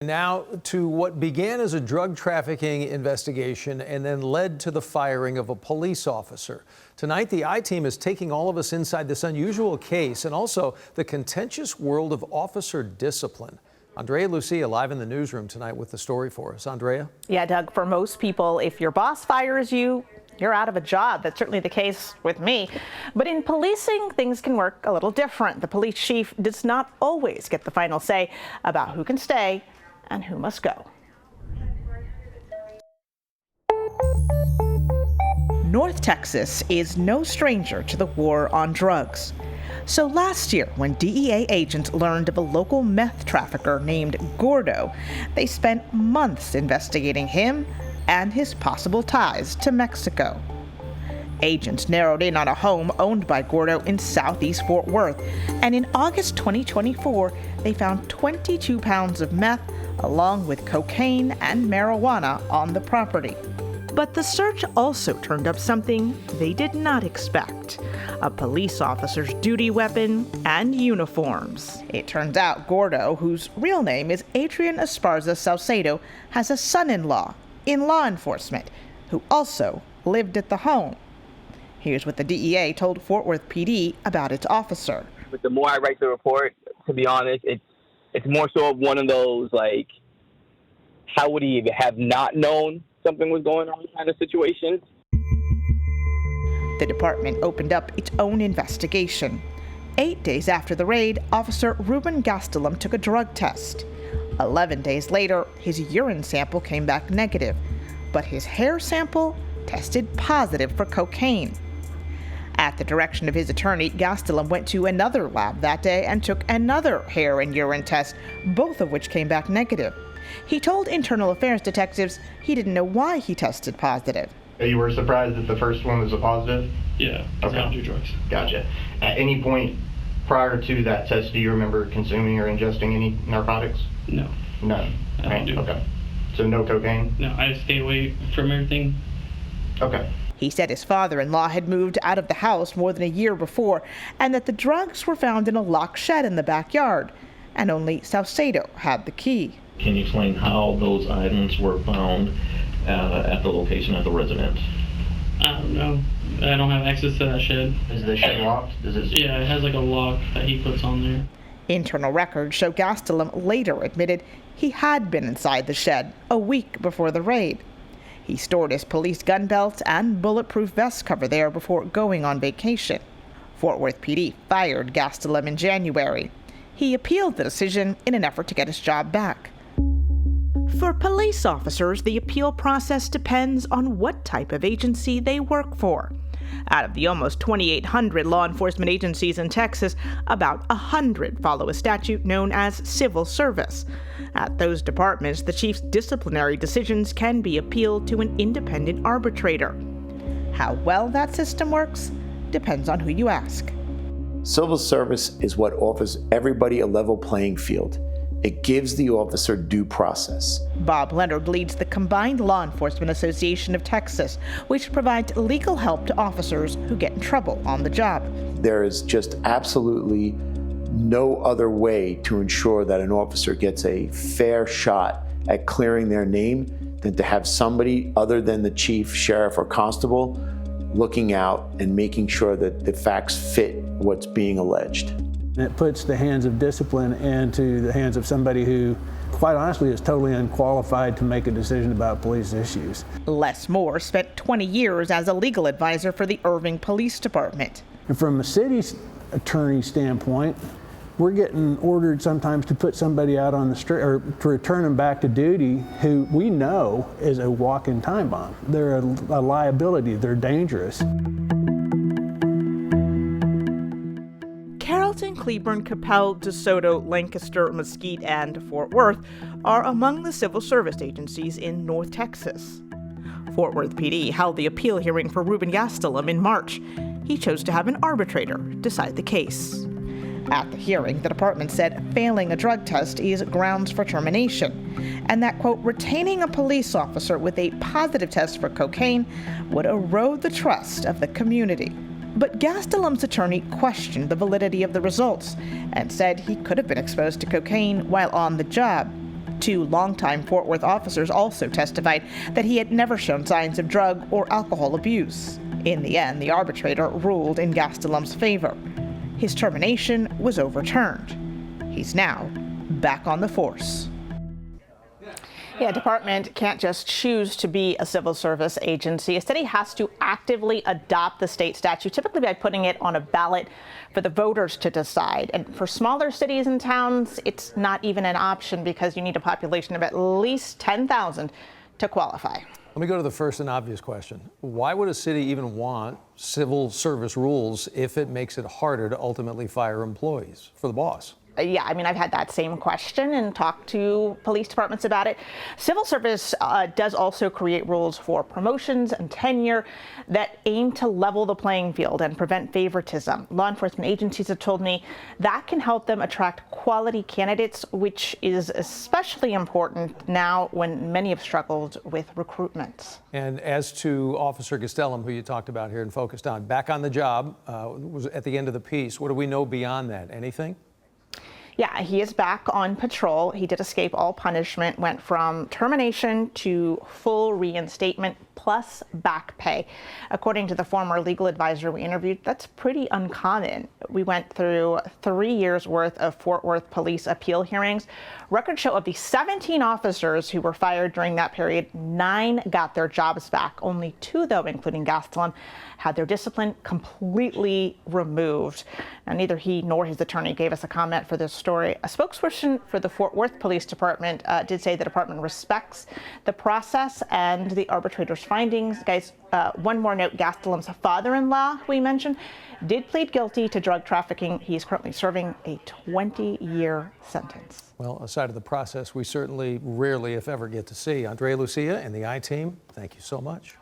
Now to what began as a drug trafficking investigation and then led to the firing of a police officer. Tonight, the I-Team is taking all of us inside this unusual case and also the contentious world of officer discipline. Andrea Lucia live in the newsroom tonight with the story for us. Andrea? Yeah, Doug, for most people, if your boss fires you, you're out of a job. That's certainly the case with me. But in policing, things can work a little different. The police chief does not always get the final say about who can stay and who must go. North Texas is no stranger to the war on drugs. So last year, when DEA agents learned of a local meth trafficker named Gordo, they spent months investigating him and his possible ties to Mexico. Agents narrowed in on a home owned by Gordo in southeast Fort Worth, and in August 2024, they found 22 pounds of meth along with cocaine and marijuana on the property. But the search also turned up something they did not expect: a police officer's duty weapon and uniforms. It turns out Gordo, whose real name is Adrian Esparza Salcedo, has a son-in-law in law enforcement who also lived at the home. Here's what the DEA told Fort Worth PD about its officer. But the more I write the report, to be honest, it's more so of one of those, like, how would he have not known something was going on kind of situations. The department opened up its own investigation. 8 days after the raid, Officer Ruben Gastelum took a drug test. 11 days later, his urine sample came back negative, but his hair sample tested positive for cocaine. At the direction of his attorney, Gastelum went to another lab that day and took another hair and urine test, both of which came back negative. He told Internal Affairs detectives he didn't know why he tested positive. You were surprised that the first one was a positive? Yeah, because I don't do drugs. Gotcha. At any point prior to that test, do you remember consuming or ingesting any narcotics? No. None? I don't do. Okay. So no cocaine? No, I stay away from everything. Okay. He said his father-in-law had moved out of the house more than a year before and that the drugs were found in a locked shed in the backyard, and only Salcedo had the key. Can you explain how those items were found at the location of the residence? I don't know. I don't have access to that shed. Is the shed locked? Yeah, it has like a lock that he puts on there. Internal records show Gastelum later admitted he had been inside the shed a week before the raid. He stored his police gun belt and bulletproof vest cover there before going on vacation. Fort Worth PD fired Gastelum in January. He appealed the decision in an effort to get his job back. For police officers, the appeal process depends on what type of agency they work for. Out of the almost 2,800 law enforcement agencies in Texas, about 100 follow a statute known as civil service. At those departments, the chief's disciplinary decisions can be appealed to an independent arbitrator. How well that system works depends on who you ask. Civil service is what offers everybody a level playing field. It gives the officer due process. Bob Leonard leads the Combined Law Enforcement Association of Texas, which provides legal help to officers who get in trouble on the job. There is just absolutely no other way to ensure that an officer gets a fair shot at clearing their name than to have somebody other than the chief, sheriff, or constable looking out and making sure that the facts fit what's being alleged. It puts the hands of discipline into the hands of somebody who, quite honestly, is totally unqualified to make a decision about police issues. Les Moore spent 20 years as a legal advisor for the Irving Police Department. And from a city's attorney standpoint, we're getting ordered sometimes to put somebody out on the street or to return them back to duty who we know is a walking time bomb. They're a liability, they're dangerous. Carrollton, Cleburne, Capel, DeSoto, Lancaster, Mesquite, and Fort Worth are among the civil service agencies in North Texas. Fort Worth PD held the appeal hearing for Ruben Gastelum in March. He chose to have an arbitrator decide the case. At the hearing, the department said failing a drug test is grounds for termination, and that, quote, retaining a police officer with a positive test for cocaine would erode the trust of the community. But Gastelum's attorney questioned the validity of the results and said he could have been exposed to cocaine while on the job. 2 longtime Fort Worth officers also testified that he had never shown signs of drug or alcohol abuse. In the end, the arbitrator ruled in Gastelum's favor. His termination was overturned. He's now back on the force. Yeah, department can't just choose to be a civil service agency. A city has to actively adopt the state statute, typically by putting it on a ballot for the voters to decide. And for smaller cities and towns, it's not even an option because you need a population of at least 10,000 to qualify. Let me go to the first and obvious question. Why would a city even want civil service rules if it makes it harder to ultimately fire employees for the boss? Yeah, I mean, I've had that same question and talked to police departments about it. Civil service does also create rules for promotions and tenure that aim to level the playing field and prevent favoritism. Law enforcement agencies have told me that can help them attract quality candidates, which is especially important now when many have struggled with recruitment. And as to Officer Gastelum, who you talked about here and focused on, back on the job, was at the end of the piece. What do we know beyond that? Anything? Yeah, he is back on patrol. He did escape all punishment, went from termination to full reinstatement plus back pay. According to the former legal advisor we interviewed, that's pretty uncommon. We went through 3 years worth of Fort Worth police appeal hearings. Records show of the 17 officers who were fired during that period, 9 got their jobs back. Only 2, though, including Gastelum, had their discipline completely removed. Now, neither he nor his attorney gave us a comment for this story. A spokesperson for the Fort Worth Police Department did say the department respects the process and the arbitrator's findings. Guys, one more note, Gastelum's father-in-law, we mentioned, did plead guilty to drug trafficking. He is currently serving a 20-year sentence. Well, aside of the process, we certainly rarely, if ever, get to see. Andrea, Lucia, and the I-Team, thank you so much.